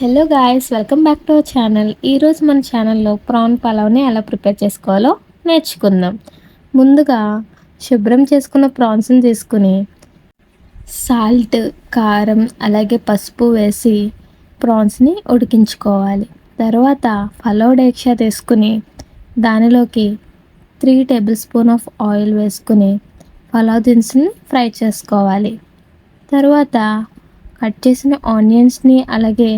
Hello guys, welcome back to our channel. ఈరోజు మన ఛానల్లో ప్రాన్ పలావ్ని ఎలా ప్రిపేర్ చేసుకోవాలో నేర్చుకుందాం. ముందుగా శుభ్రం చేసుకున్న ప్రాన్స్ని తీసుకుని సాల్ట్, కారం అలాగే పసుపు వేసి ప్రాన్స్ని ఉడికించుకోవాలి. తర్వాత పలావ్ డేక్షా తీసుకుని దానిలోకి 3 టేబుల్ స్పూన్ ఆఫ్ ఆయిల్ వేసుకుని పలావ్ దినుసుని ఫ్రై చేసుకోవాలి. తర్వాత కట్ చేసిన ఆనియన్స్ని అలాగే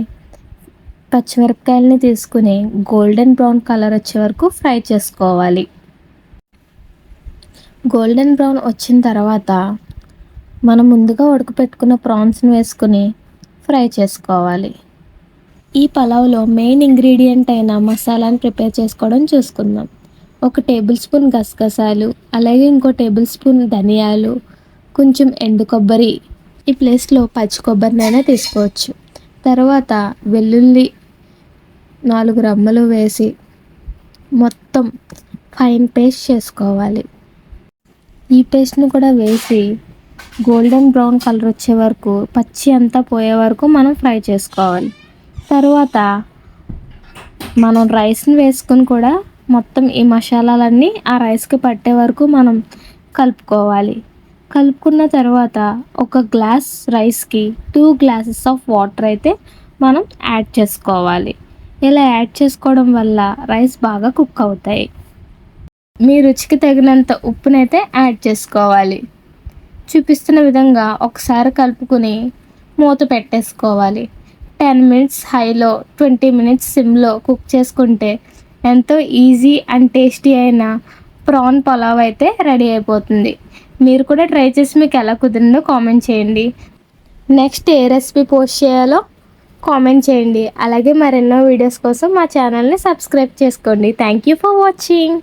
పచ్చిమిరపకాయలని తీసుకుని గోల్డెన్ బ్రౌన్ కలర్ వచ్చే వరకు ఫ్రై చేసుకోవాలి. గోల్డెన్ బ్రౌన్ వచ్చిన తర్వాత మనం ముందుగా ఉడకపెట్టుకున్న ప్రాన్స్ని వేసుకుని ఫ్రై చేసుకోవాలి. ఈ పలావ్లో మెయిన్ ఇంగ్రీడియంట్ అయిన మసాలాని ప్రిపేర్ చేసుకోవడం చూసుకుందాం. 1 టేబుల్ స్పూన్ గసగసాలు, అలాగే ఇంకో టేబుల్ స్పూన్ ధనియాలు, కొంచెం ఎండు కొబ్బరి, ఈ ప్లేస్లో పచ్చి కొబ్బరినైనా తీసుకోవచ్చు. తర్వాత వెల్లుల్లి 4 రెమ్మలు వేసి మొత్తం ఫైన్ పేస్ట్ చేసుకోవాలి. ఈ పేస్ట్ని కూడా వేసి గోల్డెన్ బ్రౌన్ కలర్ వచ్చే వరకు, పచ్చి అంతా పోయే వరకు మనం ఫ్రై చేసుకోవాలి. తర్వాత మనం రైస్ని వేసుకొని కూడా మొత్తం ఈ మసాలాలన్నీ ఆ రైస్కి పట్టే వరకు మనం కలుపుకోవాలి. కలుపుకున్న తర్వాత 1 గ్లాస్ రైస్కి 2 గ్లాసెస్ ఆఫ్ వాటర్ అయితే మనం యాడ్ చేసుకోవాలి. ఇలా యాడ్ చేసుకోవడం వల్ల రైస్ బాగా కుక్ అవుతాయి. మీ రుచికి తగినంత ఉప్పునైతే యాడ్ చేసుకోవాలి. చూపిస్తున్న విధంగా ఒకసారి కలుపుకొని మూత పెట్టేసుకోవాలి. 10 మినిట్స్ హైలో, 20 మినిట్స్ సిమ్లో కుక్ చేసుకుంటే ఎంతో ఈజీ అండ్ టేస్టీ అయిన ప్రాన్ పలావ్ అయితే రెడీ అయిపోతుంది. మీరు కూడా ట్రై చేసి మీకు ఎలా కుదిరిందో కామెంట్ చేయండి. నెక్స్ట్ ఏ రెసిపీ పోస్ట్ చేయాలో కామెంట్ చేయండి. అలాగే మరెన్నో వీడియోస్ కోసం మా ఛానల్ని సబ్స్క్రైబ్ చేసుకోండి. Thank you for watching.